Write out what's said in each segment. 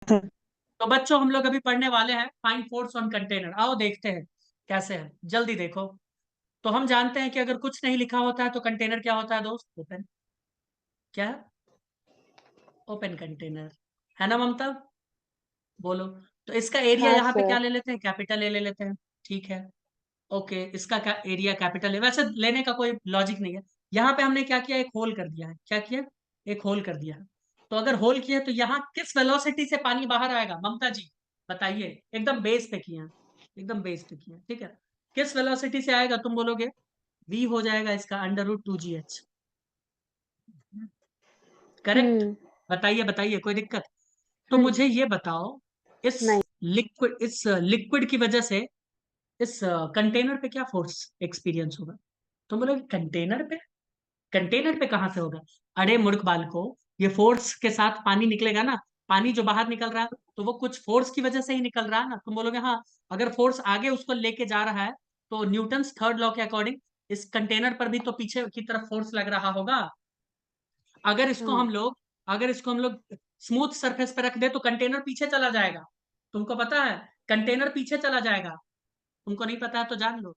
तो बच्चों हम लोग अभी पढ़ने वाले हैं फाइंड फोर्स ऑन कंटेनर। आओ देखते हैं कैसे है, जल्दी देखो। तो हम जानते हैं कि अगर कुछ नहीं लिखा होता है तो कंटेनर क्या होता है दोस्त? ओपन। क्या? ओपन कंटेनर, है ना ममता? बोलो। तो इसका एरिया हाँ यहाँ पे क्या सर। ले लेते हैं? कैपिटल ए ले लेते हैं। ठीक है। ओके, इसका क्या एरिया कैपिटल है? वैसे लेने का कोई लॉजिक नहीं है। यहाँ पे हमने क्या किया? एक होल कर दिया है। क्या किया? एक होल कर दिया है। तो अगर होल किया तो यहाँ किस वेलोसिटी से पानी बाहर आएगा ममता जी? बताइए। एकदम बेस पे किया है, एकदम बेस पे किया है, ठीक है। किस वेलोसिटी से आएगा? तुम बोलोगे v हो जाएगा इसका √2gh। करेक्ट? हम्म। बताइए बताइए, कोई दिक्कत? तो हम्म। मुझे ये बताओ, नहीं। इस लिक्विड की वजह से इस कंटेनर पे क्या फोर्स एक्सपीरियंस होगा? तुम बोलोगे कंटेनर पे? कंटेनर पे कहाँ से होगा? अरे मूर्ख बालको, ये फोर्स के साथ पानी निकलेगा ना। पानी जो बाहर निकल रहा है तो वो कुछ फोर्स की वजह से ही निकल रहा है ना। तुम बोलोगे हाँ, अगर फोर्स आगे उसको लेके जा रहा है तो न्यूटन्स थर्ड लॉ के अकॉर्डिंग इस कंटेनर पर भी तो पीछे की तरफ फोर्स लग रहा होगा। अगर इसको हाँ। हम लोग अगर इसको हम लोग स्मूथ सरफेस पे रख दे तो कंटेनर पीछे चला जाएगा। तुमको पता है? कंटेनर पीछे चला जाएगा। तुमको नहीं पता है तो जान लो।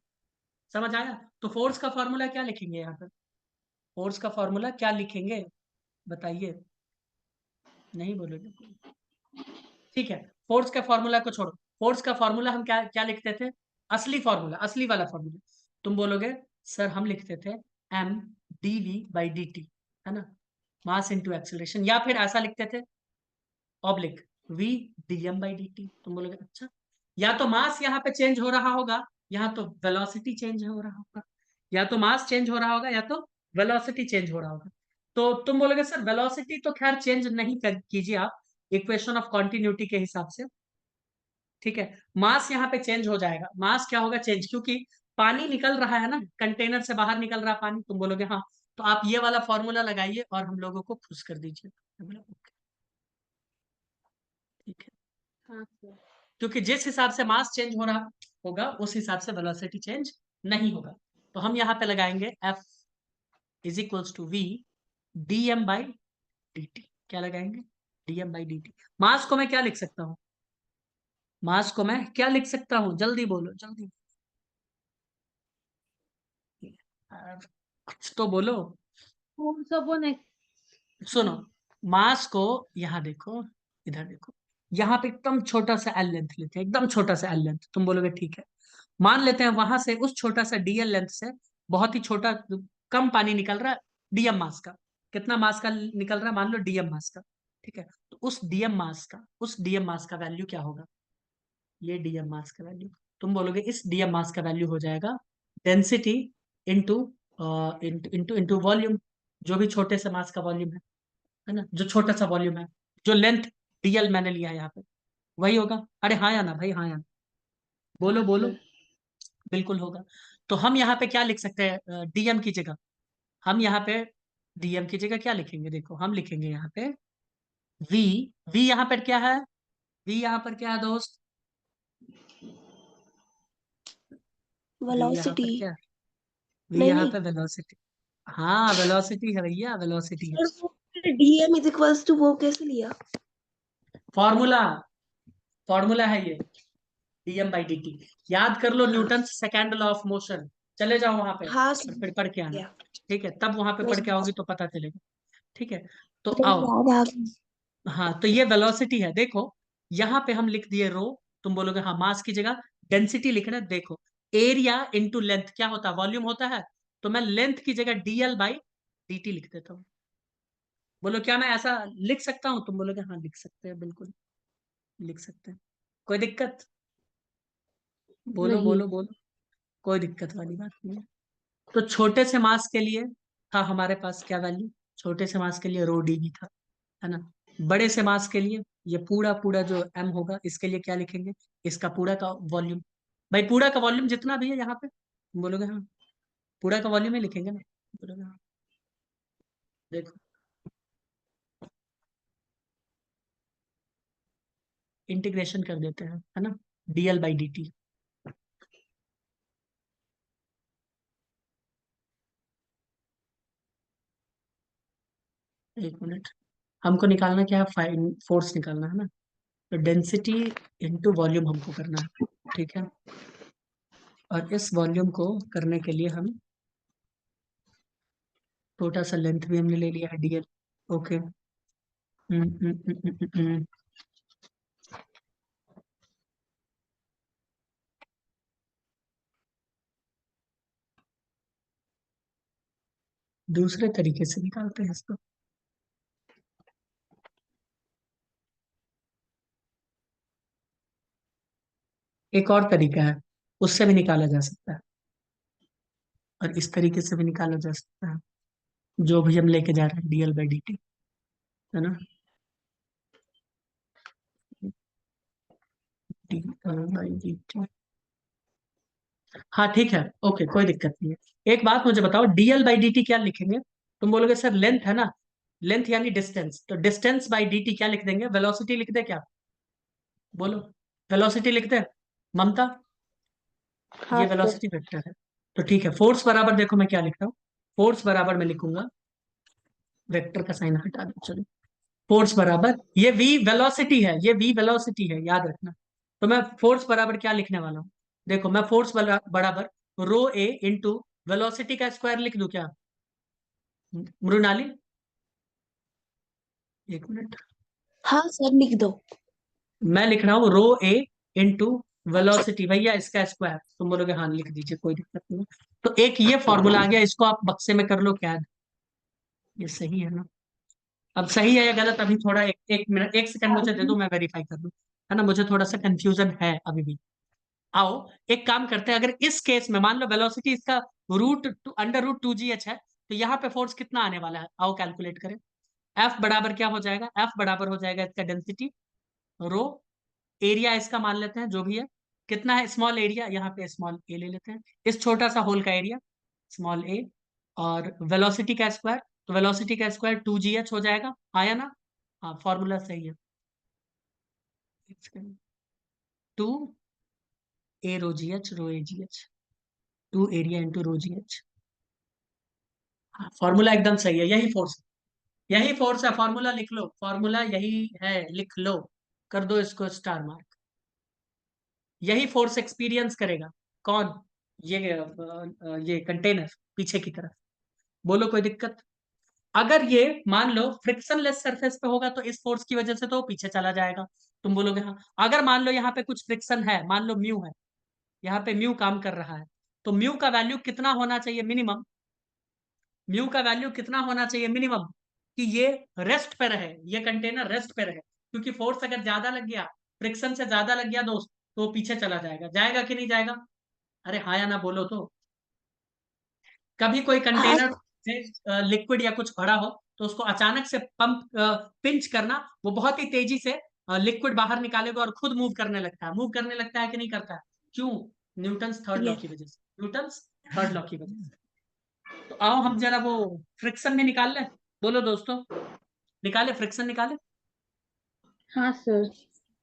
समझ आया? तो फोर्स का फॉर्मूला क्या लिखेंगे यहाँ पे? फोर्स का फॉर्मूला क्या लिखेंगे? बताइए। नहीं बोलोगे? ठीक है। फोर्स का फॉर्मूला को छोड़ो। फोर्स का फॉर्मूला हम क्या क्या लिखते थे? असली फॉर्मूला, असली वाला फॉर्मूला। तुम बोलोगे सर हम लिखते थे mdv/dt, है ना? Mass into acceleration. या फिर ऐसा लिखते थे ऑब्लिक v/dm/dt। तुम बोलोगे अच्छा। या तो मास यहाँ पे चेंज हो रहा होगा, यहाँ तो वेलोसिटी चेंज हो रहा होगा। या तो मास चेंज हो रहा होगा या तो वेलोसिटी चेंज हो रहा होगा। तो तुम बोलोगे सर वेलोसिटी तो खैर चेंज नहीं कीजिए आप, इक्वेशन ऑफ कॉन्टिन्यूटी के हिसाब से। ठीक है। मास यहाँ पे चेंज हो जाएगा। मास क्या होगा चेंज, क्योंकि पानी निकल रहा है ना, कंटेनर से बाहर निकल रहा पानी। तुम बोलोगे हाँ, तो आप ये वाला फॉर्मूला लगाइए और हम लोगों को खुश कर दीजिए। मैं बोला, "ओके, ठीक है।" हाँ सर। क्योंकि जिस हिसाब से मास चेंज हो रहा होगा उस हिसाब से वेलोसिटी चेंज नहीं होगा। तो हम यहाँ पे लगाएंगे F is equals to V dm/dt। क्या लगाएंगे? dm/dt। मास को मैं क्या लिख सकता हूँ? मास को मैं क्या लिख सकता हूँ? जल्दी बोलो जल्दी। यार, कुछ तो बोलो। कौन सा वो नेक्स्ट? सुनो, मास को यहाँ देखो, इधर देखो। यहाँ पे एकदम छोटा सा एल लेंथ लेते हैं, एकदम छोटा सा एल लेंथ। तुम बोलोगे ठीक है। मान लेते हैं वहां से उस छोटा सा डीएल लेंथ से बहुत ही छोटा, कम पानी निकल रहा है डीएम मास का। कितना मास का निकल रहा है? मान लो डीएम मास का। ठीक है। तो उस डीएम मास का वैल्यू क्या होगा? ये डीएम मास का वैल्यू। तुम बोलोगे इस डीएम मास का वैल्यू हो जाएगा density into into into volume. जो भी छोटे से मास का वॉल्यूम है ना, जो छोटा सा वॉल्यूम है, जो लेंथ डीएल मैंने लिया है यहाँ पे, वही होगा। अरे हाँ या ना भाई, हाँ या ना? बोलो हाँ बोलो। सर। बिल्कुल होगा। तो हम यहाँ पे क्या लिख सकते हैं डीएम की जगह? हम यहाँ पे डीएम की जगह क्या लिखेंगे? देखो हम लिखेंगे यहाँ पे वी। वी यहाँ पर क्या है? वी यहाँ पर क्या है दोस्त? वी यहाँ वेलोसिटी। पर क्या है? वी नहीं यहाँ नहीं पे वेलोसिटी। हाँ वेलोसिटी है भैया, वेलोसिटी है। सर, वो डीएम इज इक्वल्स टू वो कैसे लिया? फॉर्मूला, फॉर्मूला है ये dm/dt। याद कर लो हाँ। Newton second law of motion. चले जाओ वहां पे हाँ और समझ फिर पढ़ के आना। गया। ठीक है, तब वहां पे पढ़ मुझे के आओगी तो पता चलेगा। ठीक है। तो मुझे आओ। याद आ गया। हाँ, तो ये वेलोसिटी है देखो। यहाँ पे हम लिख दिए रो। तुम बोलोगे हाँ, मास की जगह डेंसिटी लिखना है। देखो, एरिया इंटू लेंथ क्या होता है? वॉल्यूम होता है। तो मैं लेंथ की जगह dl/dt लिख देता हूँ। बोलो क्या मैं ऐसा लिख सकता हूँ? तुम बोलोगे हाँ लिख सकते हैं, बिल्कुल लिख सकते हैं। कोई दिक्कत? बोलो नहीं। बोलो बोलो। कोई दिक्कत वाली बात नहीं है। तो छोटे से मास के लिए था हमारे पास क्या वैल्यू? छोटे से मास के लिए रो डी भी था, है ना? बड़े से मास के लिए ये पूरा पूरा जो एम होगा इसके लिए क्या लिखेंगे? इसका पूरा का वॉल्यूम। भाई पूरा का वॉल्यूम जितना भी है यहाँ पे, तुम बोलोगे हाँ, पूरा का वॉल्यूम ही लिखेंगे ना? बोलोगे हाँ। देखो, इंटीग्रेशन कर देते हैं, है ना? dl/dt। एक मिनट। हमको निकालना क्या है? फाइन फोर्स निकालना है ना? तो डेंसिटी इंटू वॉल्यूम हमको करना है, ठीक है। और इस वॉल्यूम को करने के लिए हम छोटा सा लेंथ भी हमने ले लिया है डीएल। ओके। दूसरे तरीके से निकालते हैं इसको। एक और तरीका है, उससे भी निकाला जा सकता है, और इस तरीके से भी निकाला जा सकता है, जो भी हम लेके जा रहे हैं डीएल बाई डी टी, है ना। डीएल बाई डी टी, हाँ ठीक है, ओके, कोई दिक्कत नहीं है। एक बात मुझे बताओ, डीएल बाई डी टी क्या लिखेंगे? तुम बोलोगे सर लेंथ है ना, लेंथ यानी डिस्टेंस, तो डिस्टेंस बाई डी टी क्या लिख देंगे? वेलोसिटी लिख दे क्या? बोलो, वेलोसिटी लिख दे ममता? हाँ ये सर। वेलोसिटी वेक्टर है। तो ठीक है, फोर्स बराबर देखो मैं क्या लिख रहा हूँ, फोर्स बराबर मैं लिखूंगा, वेक्टर का साइन हटा दो, चलो। फोर्स बराबर, ये v वेलोसिटी है, ये v वेलोसिटी है, याद रखना। तो मैं फोर्स बराबर क्या लिखने वाला हूँ? देखो, मैं फोर्स बराबर रो ए इंटू वेलोसिटी का स्क्वायर लिख दूं क्या, मृणाली? एक मिनट, हाँ सर, लिख दो। मैं लिख रहा हूँ रो ए इंटू वेलोसिटी, भैया इसका स्क्वायर। तुम बोलोगे हाँ लिख दीजिए, कोई दिक्कत नहीं है। तो एक ये फॉर्मूला आ गया, इसको आप बक्से में कर लो क्या, ये सही है ना? अब सही है या गलत, अभी थोड़ा एक मिनट, एक सेकंड मुझे दे दो, मैं वेरीफाई कर लूं, है ना, मुझे थोड़ा सा कंफ्यूजन है अभी भी। आओ, एक काम करते हैं, अगर इस केस में मान लो वेलोसिटी इसका √2 अंडर √2 GH है, तो यहाँ पे फोर्स कितना आने वाला है, आओ कैलकुलेट करें। एफ बराबर क्या हो जाएगा? एफ बराबर हो जाएगा इसका डेंसिटी रो, एरिया इसका मान लेते हैं जो भी है, कितना है स्मॉल एरिया, यहाँ पे स्मॉल ए ले लेते हैं, इस छोटा सा होल का एरिया स्मॉल ए, और वेलोसिटी का स्क्वायर, तो वेलोसिटी का स्क्वायर 2GH हो जाएगा, आया ना? हाँ, फॉर्मूला सही है, 2 a ρ GH rho A G H, 2 area into rho GH। हाँ, फॉर्मूला एकदम सही है, यही फोर्स है, यही फोर्स है, फॉर्मूला लिख लो, फॉर्मूला यही है, लिख लो, कर दो इसको स्टार मार्क। यही फोर्स एक्सपीरियंस करेगा कौन? ये कंटेनर पीछे की तरफ। बोलो कोई दिक्कत? अगर ये मान लो फ्रिक्शनलेस सरफेस पे होगा तो इस फोर्स की वजह से तो वो पीछे चला जाएगा, तुम बोलोगे हाँ। अगर मान लो यहाँ पे कुछ फ्रिक्शन है, मान लो म्यू है, यहाँ पे म्यू काम कर रहा है, तो म्यू का वैल्यू कितना होना चाहिए मिनिमम? म्यू का वैल्यू कितना होना चाहिए मिनिमम, कि ये रेस्ट पे रहे, ये कंटेनर रेस्ट पे रहे, क्योंकि फोर्स अगर ज्यादा लग गया, फ्रिक्शन से ज्यादा लग गया दोस्त, तो वो पीछे चला जाएगा, जाएगा कि नहीं जाएगा? अरे हाँ या ना बोलो तो। कभी कोई हाँ कंटेनर से लिक्विड या कुछ भरा हो, तो उसको अचानक से पंप पिंच करना, वो बहुत ही तेजी से लिक्विड बाहर निकालेगा और खुद मूव करने लगता है, मूव करने लगता है कि नहीं करता है? क्यों? Newton's third law yes. की वजह से, न्यूटन्स थर्ड लॉ की वजह से। तो आओ हम जरा वो फ्रिक्शन में निकाल लें, बोलो दोस्तों, निकाले फ्रिक्शन निकाले। हाँ सर।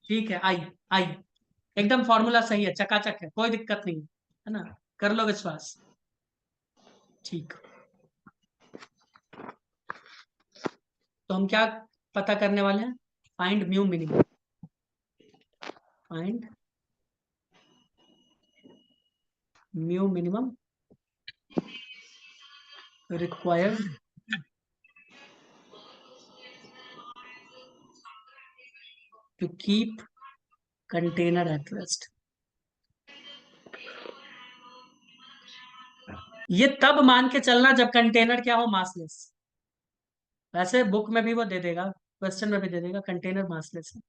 ठीक है, आई आई, एकदम फॉर्मूला सही है, चकाचक है, कोई दिक्कत नहीं है ना, कर लो विश्वास। ठीक, तो हम क्या पता करने वाले हैं? Find mu minimum, find mu minimum required to keep container at rest। ये तब मान के चलना जब कंटेनर क्या हो, मासलेस। वैसे बुक में भी वो दे देगा, क्वेश्चन में भी दे देगा कंटेनर मासलेस है,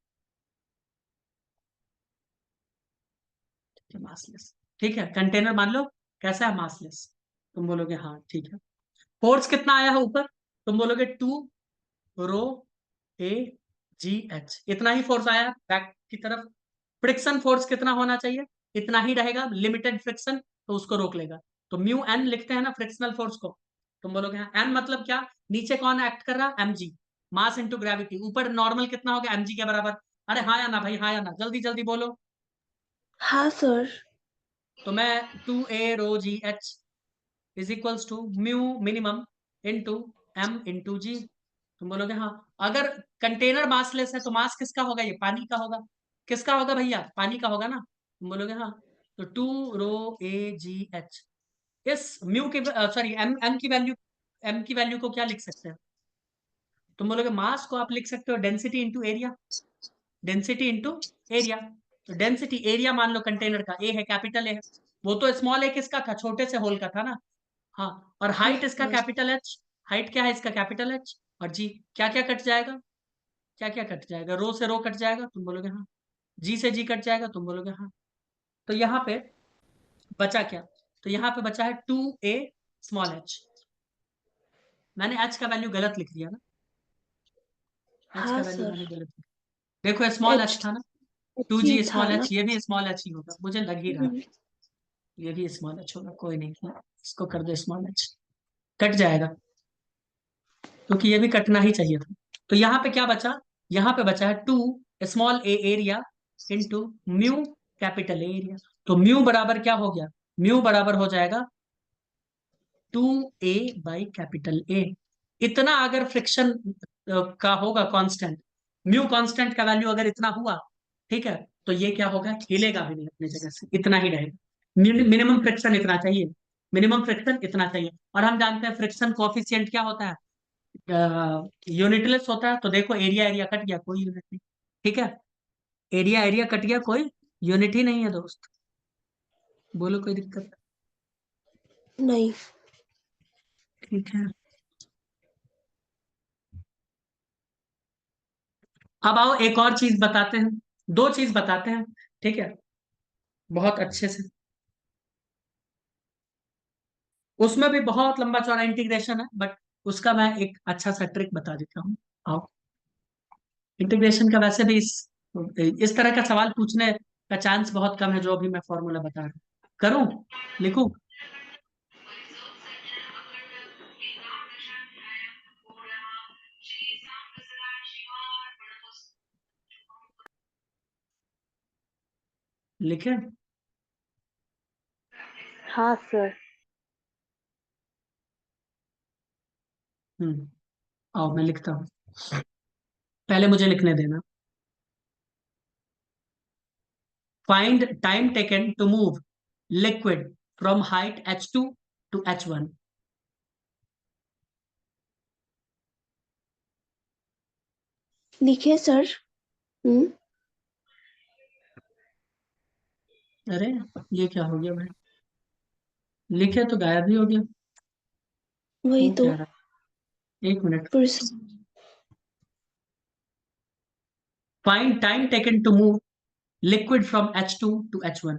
मासलेस। ठीक है, कंटेनर मान लो कैसा है, मासलेस। तुम बोलोगे हाँ ठीक है। फोर्स कितना आया है ऊपर? तुम बोलोगे 2 ρ a g h, इतना ही फोर्स आया बैक की तरफ। फ्रिक्शन फोर्स कितना होना चाहिए? इतना ही रहेगा, लिमिटेड फ्रिक्शन, तो उसको रोक लेगा। तो म्यू एन लिखते हैं ना फ्रिक्शनल फोर्स को। तुम बोलोगे हाँ, एन मतलब क्या? नीचे कौन एक्ट कर रहा है? mg, mass into gravity. ऊपर नॉर्मल कितना हो गया? mg के बराबर। अरे हाँ या ना भाई, हाँ या ना, जल्दी जल्दी बोलो। हाँ सर। तो मैं 2 a ρ g h is equals to mu minimum into m into g. तुम बोलोगे हाँ। अगर कंटेनर मासलेस है तो मास किसका होगा, ये पानी का होगा। किसका होगा भैया, पानी का होगा ना। तुम बोलोगे हाँ। तो 2 ρAgH, इस म्यू की सॉरी एम एम की वैल्यू, एम की वैल्यू को क्या लिख सकते हैं। तुम बोलोगे मास को आप लिख सकते हो density into area, density into area. तो डेंसिटी एरिया मान लो कंटेनर का ए है, कैपिटल ए है। वो तो स्मॉल ए किसका था, छोटे से होल का था ना। हाँ। और हाँ हाइट इसका सर। कैपिटल एच, हाइट क्या है इसका कैपिटल एच। और जी, क्या क्या कट जाएगा, क्या क्या कट जाएगा, रो से रो कट जाएगा, तुम बोलोगे हाँ। जी से जी कट जाएगा, तुम बोलोगे हाँ। तो यहाँ पे बचा क्या, तो यहाँ पे बचा है 2a स्मॉल h। मैंने h का वैल्यू गलत लिख दिया ना, h का हाँ वैल्यू सर। मैंने गलत लिख दिया। देखो स्मॉल h एच था ना, टू अच्छी जी था स्मॉल ना। h, ये भी स्मॉल h ही होगा, मुझे लग ही रहा है। हम्म, ये भी स्मॉल h होगा, कोई नहीं, इसको कर दो स्मॉल h, कट जाएगा, क्योंकि ये भी कटना ही चाहिए था। तो यहाँ पे क्या बचा, यहाँ पे बचा है 2 small a area into mu capital area. तो म्यू बराबर क्या हो गया, म्यू बराबर हो जाएगा 2a/कैपिटल A। इतना अगर फ्रिक्शन का होगा कांस्टेंट, म्यू कांस्टेंट का वैल्यू अगर इतना हुआ, ठीक है, तो ये क्या होगा, हिलेगा भी नहीं अपनी जगह से, इतना ही रहेगा। मिनिमम फ्रिक्शन इतना चाहिए, मिनिमम फ्रिक्शन इतना चाहिए। और हम जानते हैं फ्रिक्शन कोफिशिएंट क्या होता है, यूनिटलेस होता है। तो देखो एरिया एरिया कट गया, कोई यूनिट नहीं। ठीक है, एरिया एरिया कट गया, कोई यूनिट ही नहीं है दोस्त। बोलो कोई दिक्कत। नहीं। ठीक है, अब आओ एक और चीज बताते हैं, दो चीज बताते हैं, ठीक है, बहुत अच्छे से। उसमें भी बहुत लंबा चौड़ा इंटीग्रेशन है, बट उसका मैं एक अच्छा सा ट्रिक बता देता हूँ। आओ, इंटीग्रेशन का वैसे भी इस तरह का सवाल पूछने का चांस बहुत कम है, जो अभी मैं फॉर्मूला बता रहा हूँ। करूँ, लिखूं। लिखे। हाँ सर। आओ मैं लिखता हूँ, पहले मुझे लिखने देना। Find time taken to move liquid from height h2 to h1। लिखे सर। हम्म। अरे ये क्या हो गया भाई, लिखे तो गायब ही हो गया। वही हो तो। क्या रहा, एक मिनट। फिर find time taken to move liquid from h2 to h1।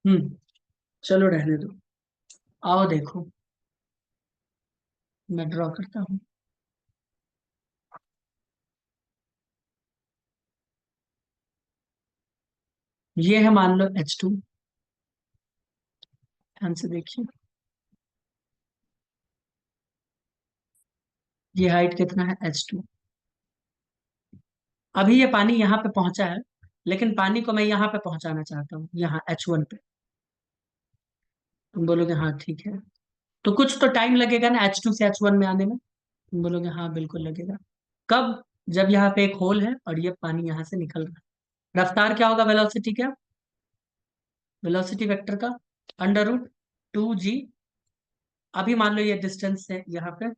हम्म चलो रहने दो। आओ देखो, मैं ड्रॉ करता हूँ। ये है मान लो h2, ध्यान से देखिए, ये हाइट कितना है h2। अभी ये पानी यहाँ पे पहुंचा है, लेकिन पानी को मैं यहाँ पे पहुंचाना चाहता हूँ, यहाँ h1 पे। तुम बोलोगे हाँ ठीक है, तो कुछ तो टाइम लगेगा ना h2 से h1 में आने में। तुम बोलोगे हाँ बिल्कुल लगेगा। कब, जब यहाँ पे एक होल है और ये पानी यहाँ से निकल रहा है। रफ्तार क्या होगा, वेलोसिटी क्या, वेलोसिटी वेक्टर का √2g। अभी मान लो ये डिस्टेंस है यहाँ पे,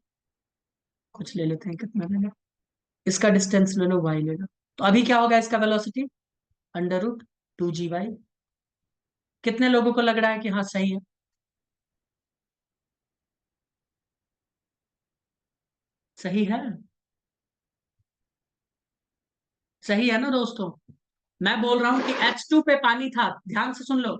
कुछ ले लेते हैं, कितना लेना, इसका डिस्टेंस ले लो, y ले लो। तो अभी क्या होगा इसका वेलोसिटी, √2g/। कितने लोगों को लग रहा है कि हाँ सही है? सही है? सही है ना दोस्तों? मैं बोल रहा हूं कि H2 पे पानी था, ध्यान से सुन लो।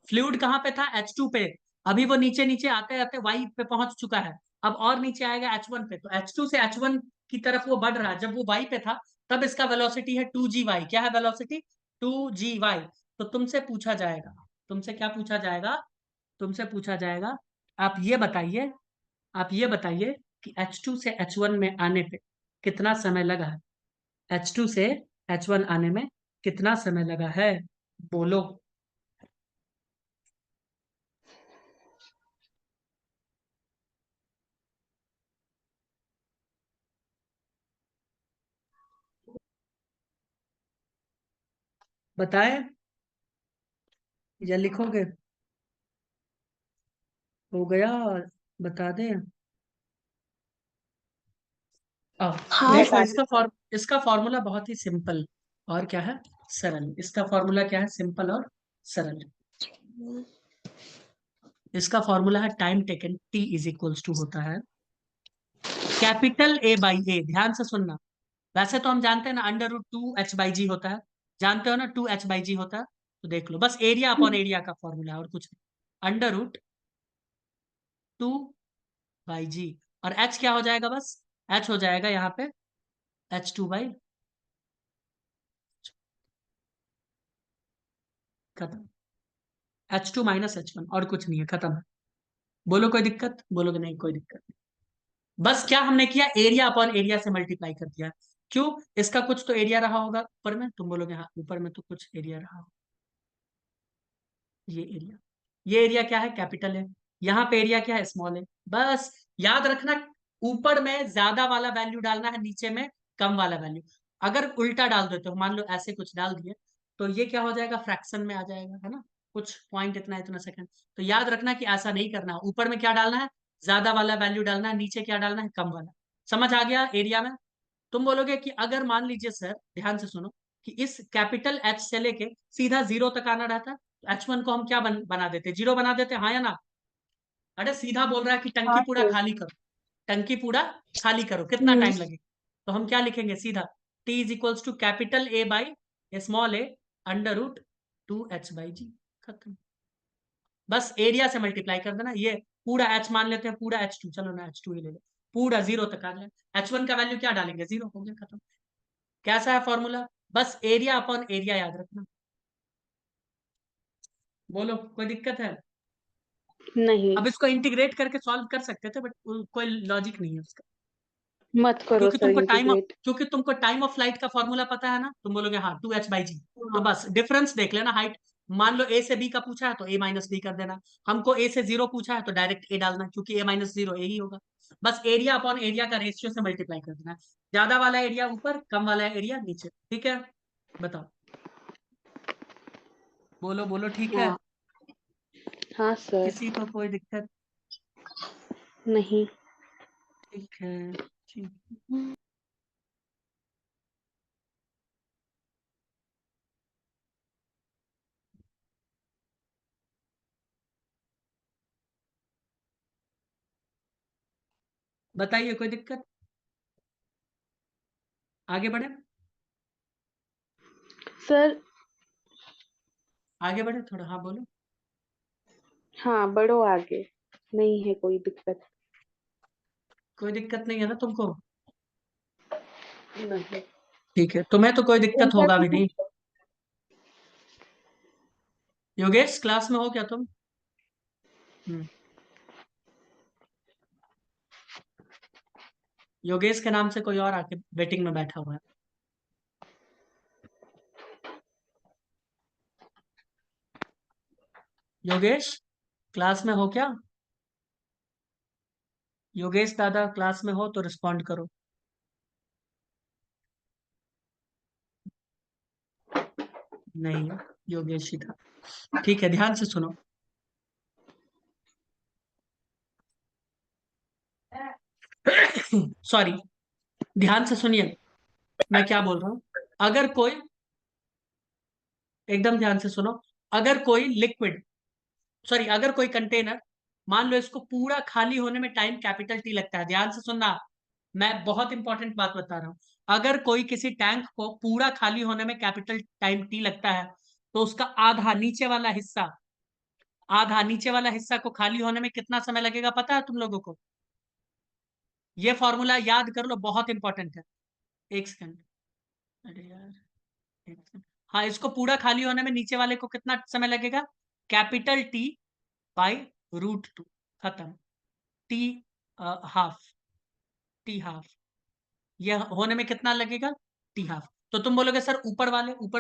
फ्लूइड कहाँ पे था? H2 पे। अभी वो नीचे नीचे आते आते Y पे पहुंच चुका है। अब और नीचे आएगा H1 पे, तो H2 से H1 की तरफ वो बढ़ रहा है। जब वो Y पे था तब इसका वेलोसिटी है 2GY। क्या है वेलोसिटी? 2GY। तो तुमसे पूछा जाएगा, तुमसे क्या पूछा जाएगा? तुमसे पूछा जाएगा, आप ये बताइए, आप ये बताइए कि H2 से H1 में आने पे कितना समय लगा है? H2 से H1 आने में कितना समय लगा है? बोलो। बताएं या लिखोगे? हो गया? बता दें? हाँ देखो सर। इसका फॉर्मूला बहुत ही सिंपल और क्या है, सरल। इसका फॉर्मूला क्या है? सिंपल और सरल। इसका फॉर्मूला है time taken T is equals to होता है कैपिटल ए बाई ए। ध्यान से सुनना। वैसे तो हम जानते हैं ना, अंडर रूट 2 H/G होता है। जानते हो ना 2 H/G होता है? तो देख लो, बस एरिया अपॉन एरिया का फॉर्मूला है और कुछ नहीं। Under root 2/G। और H क्या हो जाएगा? बस H हो जाएगा यहाँ पे H2/। खत्म। H2 - H1 और कुछ नहीं है, खत्म है। बोलो कोई दिक्कत? बोलोगे नहीं कोई दिक्कत नहीं। बस क्या हमने किया, एरिया अपॉन एरिया से मल्टीप्लाई कर दिया। क्यों? इसका कुछ तो एरिया रहा होगा ऊपर में। तुम बोलोगे हाँ ऊपर में तो कुछ एरिया रहा होगा। ये एरिया, ये एरिया क्या है? कैपिटल है। यहाँ पे एरिया क्या है? स्मॉल है। बस याद रखना, ऊपर में ज्यादा वाला वैल्यू डालना है, नीचे में कम वाला वैल्यू। अगर उल्टा डाल देते हो, मान लो ऐसे कुछ डाल दिए, तो ये क्या हो जाएगा? फ्रैक्शन में आ जाएगा, है ना? कुछ पॉइंट इतना इतना सेकंड। तो याद रखना कि ऐसा नहीं करना है। ऊपर में क्या डालना है? ज्यादा वाला वैल्यू डालना है, नीचे क्या डालना है? कम वाला। समझ आ गया एरिया में? तुम बोलोगे कि अगर मान लीजिए सर, ध्यान से सुनो, कि इस कैपिटल H से लेके सीधा 0 तक आना रहता, तो H1 को हम क्या बना देते? 0 बना देते, हाँ या ना? अरे सीधा बोल रहा है कि टंकी हाँ पूरा सर। खाली करो। टंकी पूरा खाली करो, कितना हम्म। टाइम लगेगा? तो हम क्या लिखेंगे सीधा? T is equals to capital A by small A under root 2 H/G। खत्म। बस एरिया से मल्टीप्लाई कर देना। ये पूरा H मान लेते हैं, पूरा H2, चलो ना H2 ही ले लो। पूरा 0 तक आ गया। H1 का वैल्यू क्या डालेंगे? 0, हो गया, खत्म। कैसा है फॉर्मूला? बस एरिया अपॉन एरिया याद रखना। बोलो कोई दिक्कत है? नहीं। अब इसको इंटीग्रेट करके सॉल्व कर सकते थे, बट कोई लॉजिक नहीं है उसका। मत करो क्योंकि सर तुमको टाइम इंटीग्रेट। क्योंकि तुमको टाइम ऑफ फ्लाइट का फॉर्मूला पता है ना। तुम बोलोगे हाँ 2H/G। तो हाँ। बस डिफरेंस देख लेना, हाइट। मान लो A से B का पूछा है तो A - B कर देना। हमको A से 0 पूछा है तो डायरेक्ट A डालना, क्योंकि A - 0 A ही होगा। बस एरिया अपॉन एरिया का रेशियो से मल्टीप्लाई कर देना। ज्यादा वाला एरिया ऊपर, कम वाला एरिया नीचे। ठीक है? बताओ। बोलो बोलो, ठीक है? हाँ। हाँ सर। किसी को कोई दिक्कत? नहीं। ठीक है। ठीक। बताइए कोई दिक्कत? आगे बढ़े? सर। आगे बढ़े थोड़ा, हाँ बोलो। हाँ बढ़ो आगे। नहीं है कोई दिक्कत। कोई दिक्कत नहीं है ना तुमको? नहीं। ठीक है, तुम्हें तो कोई दिक्कत उल्टा होगा तो भी नहीं। योगेश क्लास में हो क्या तुम? हम्म। योगेश के नाम से कोई और आके वेटिंग में बैठा हुआ है। योगेश क्लास में हो क्या? योगेश दादा क्लास में हो तो रिस्पॉन्ड करो। नहीं है, योगेश ही था। ठीक है, ध्यान से सुनो। सॉरी, ध्यान से सुनिए, मैं क्या बोल रहा हूँ। अगर कोई, एकदम ध्यान से सुनो, अगर कोई लिक्विड, सॉरी अगर कोई कंटेनर, मान लो इसको पूरा खाली होने में टाइम कैपिटल टी लगता है, ध्यान से सुनना, मैं बहुत इंपॉर्टेंट बात बता रहा हूं। अगर कोई किसी टैंक को पूरा खाली होने में कैपिटल टाइम टी लगता है, तो उसका आधा नीचे वाला हिस्सा, आधा नीचे वाला हिस्सा को खाली होने में कितना समय लगेगा पता है तुम लोगों को? ये फॉर्मूला याद कर लो, बहुत इंपॉर्टेंट है। एक सेकंड, अरे यार, एक सेकंड। हाँ, इसको पूरा खाली होने में नीचे वाले को कितना समय लगेगा? कैपिटल टी बाई √2, खत्म। टी हाफ, टी हाफ, यह होने में कितना लगेगा? T half. तो तुम बोलोगे सर ऊपर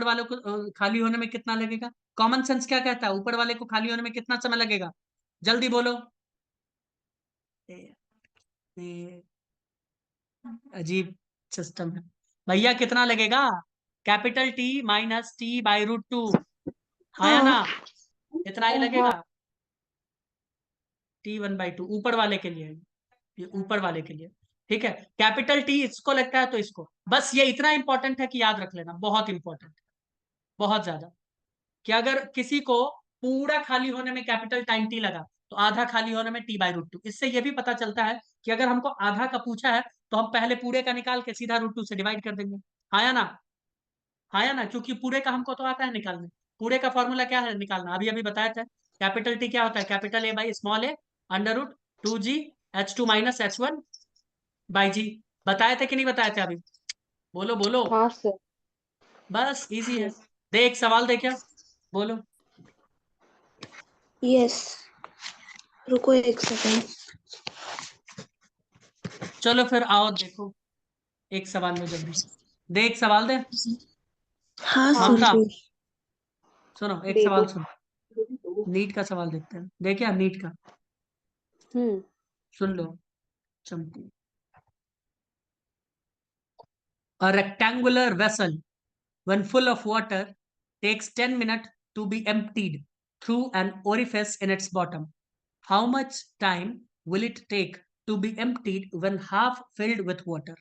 वाले को खाली होने में कितना लगेगा? कॉमन सेंस क्या कहता है, ऊपर वाले को खाली होने में कितना समय लगेगा? जल्दी बोलो। ए, ए, अजीब सिस्टम है भैया, कितना लगेगा? Capital T minus T by √2, आया ना? हाँ इतना ही हाँ लगेगा। T1/2 ऊपर वाले के लिए, ये ऊपर वाले के लिए, ठीक है। कैपिटल टी इसको लगता है तो इसको, बस ये इतना इंपॉर्टेंट है कि याद रख लेना, बहुत इंपॉर्टेंट, बहुत ज्यादा, कि अगर किसी को पूरा खाली होने में कैपिटल टाइम टी लगा, तो आधा खाली होने में T/√2। इससे यह भी पता चलता है कि अगर हमको आधा का पूछा है, तो हम पहले पूरे का निकाल के सीधा √2 से डिवाइड कर देंगे। हाँ या ना? हाँ या ना? क्योंकि पूरे का हमको तो आता है निकालने। पूरे का फॉर्मूला क्या है निकालना, अभी अभी बताया था। कैपिटल टी क्या होता है? Capital A by small A √2g H2 - H1/g। बताए थे कि नहीं बताए थे अभी? बोलो बोलो। हाँ सर। बस इजी है। दे एक सवाल दे क्या, बोलो। यस, रुको एक सेकंड। चलो फिर आओ देखो, एक सवाल लो जल्दी, दे एक सवाल दे। हाँ सर ममता, जी। सुनो एक दे सवाल दो। सुनो, नीट का सवाल देखते हैं, देखे आप नीट का? हम्म। सुन लो, चंपू। A rectangular vessel, when full of water, takes 10 minutes to be emptied through an orifice in its bottom. How much time will it take to be emptied when half filled with water?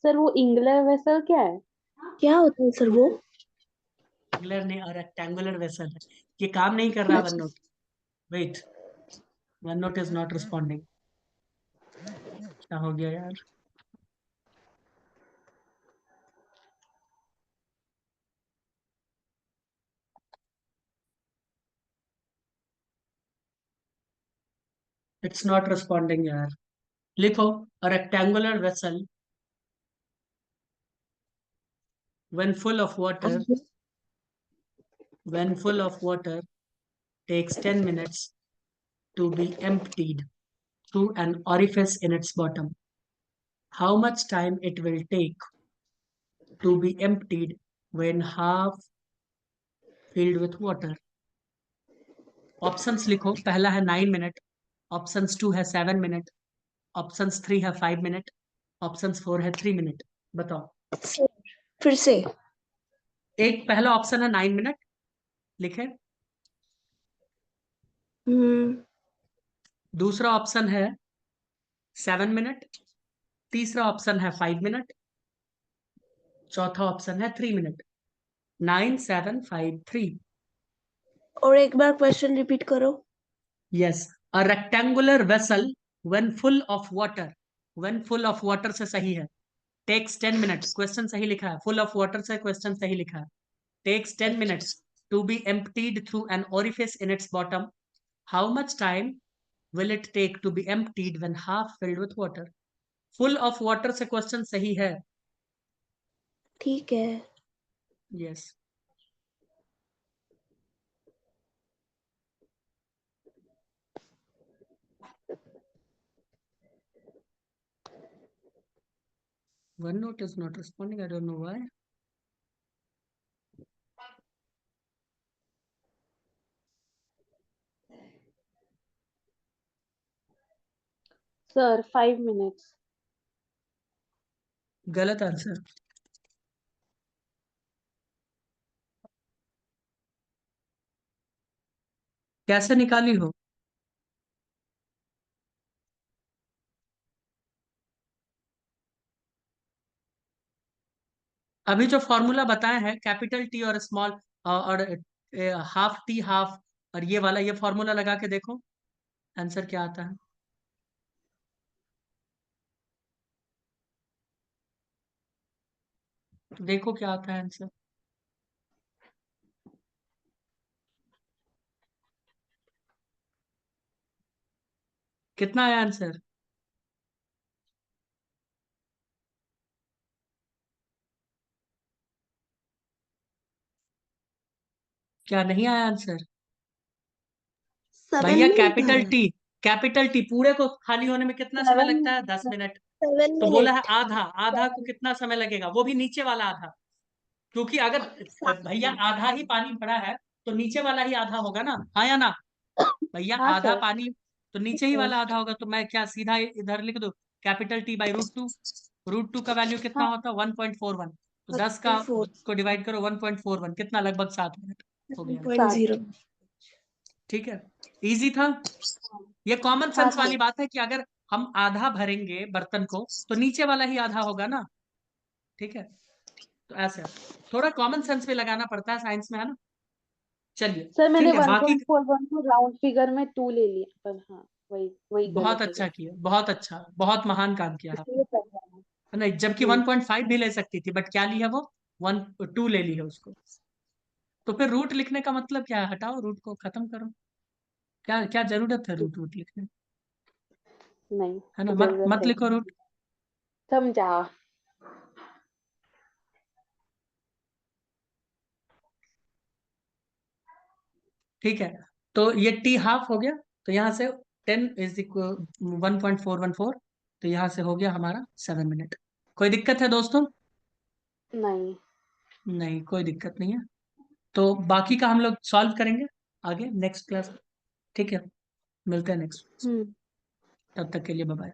Sir वो इंगलर vessel क्या है? क्या होता है sir वो? Angular नहीं, और rectangular vessel है। ये काम नहीं कर रहा वन अच्छा। Note. Wait, OneNote is not responding. क्या हो गया यार? इट्स नॉट रिस्पॉन्डिंग यार। लिखो, a rectangular vessel when full of water, when full of water takes 10 minutes to be emptied through an orifice in its bottom. How much time it will take to be emptied when half filled with water? Options लिखो, पहला है 9 minute, options 2 है 7 minute, options 3 है 5 minute, options 4 है 3 minute. बताओ। Sir फिर से। एक पहला ऑप्शन है 9 मिनट, लिखे। हम्म। दूसरा ऑप्शन है 7 मिनट, तीसरा ऑप्शन है 5 मिनट, चौथा ऑप्शन है 3 मिनट। 9, 7, 5, 3। और एक बार क्वेश्चन रिपीट करो। Yes, a rectangular vessel when full of water, when full of water से सही है, टेक्स 10 मिनट, क्वेश्चन सही लिखा है, फुल ऑफ वाटर से क्वेश्चन सही लिखा है, takes 10 minutes to be emptied through an orifice in its bottom. How much time will it take to be emptied when half filled with water? Full of water से question सही है। ठीक है। Yes. OneNote is not responding. I don't know why. Sir 5 minutes। गलत answer. कैसे निकाली हो? अभी जो फॉर्मूला बताया है कैपिटल टी और स्मॉल और हाफ टी हाफ और ये वाला, ये फॉर्मूला लगा के देखो आंसर क्या आता है। तो देखो क्या आता है आंसर। कितना आया आंसर? क्या नहीं आया आंसर? 7 भैया मिनट आया। कैपिटल टी पूरे को खाली होने में कितना समय लगता है? 10 मिनट। 7 तो बोला है मिनट। आधा, आधा को कितना समय लगेगा, वो भी नीचे वाला आधा। क्योंकि अगर भैया आधा ही पानी भरा है तो नीचे वाला ही आधा होगा ना, हाँ या ना? भैया हाँ आधा सर। पानी तो नीचे ही वाला आधा होगा, तो मैं क्या सीधा इधर लिख दूं capital T by root 2। Root 2 का वैल्यू कितना हाँ होता है? 1.41। तो 10 का 4 को डिवाइड करो 1.41, कितना? लगभग 7 मिनट हो गया। 7। 7.0। ठीक है, इजी था। ये कॉमन हाँ सेंस वाली सर। बात है कि अगर हम आधा भरेंगे बर्तन को तो नीचे वाला ही आधा होगा ना। ठीक है, तो ऐसे थोड़ा कॉमन सेंस भी लगाना पड़ता है साइंस में, है ना। चलिए सर मैंने ठीक है, बाकी 1.41 को राउंड फिगर में 2 ले लिया, पर हाँ वही वही बहुत गलत हो अच्छा गया। किया, बहुत अच्छा, बहुत महान काम किया आपने। इसलिए कर रहा हूँ। नहीं, जबकि जी। 1.5 भी ले सकती थी, बट क्या लिया वो? 1.2 ले ली है उसको। तो फिर रूट लिखने का मतलब क्या है? हटाओ रूट को, खत्म करो। क्या क्या जरूरत है रूट वूट लिखने? नहीं है ना, मत जरूरत मत है। लिखो रूट। समझा। ठीक है, तो ये टी हाफ हो गया। तो यहाँ से 10 = 1.414। तो यहाँ से हो गया हमारा 7 मिनट। कोई दिक्कत है दोस्तों? नहीं। नहीं, कोई दिक्कत नहीं है। तो बाकी का हम लोग सॉल्व करेंगे आगे नेक्स्ट क्लास। ठीक है, मिलते हैं नेक्स्ट। हम्म। तब तक के लिए बाय बाय।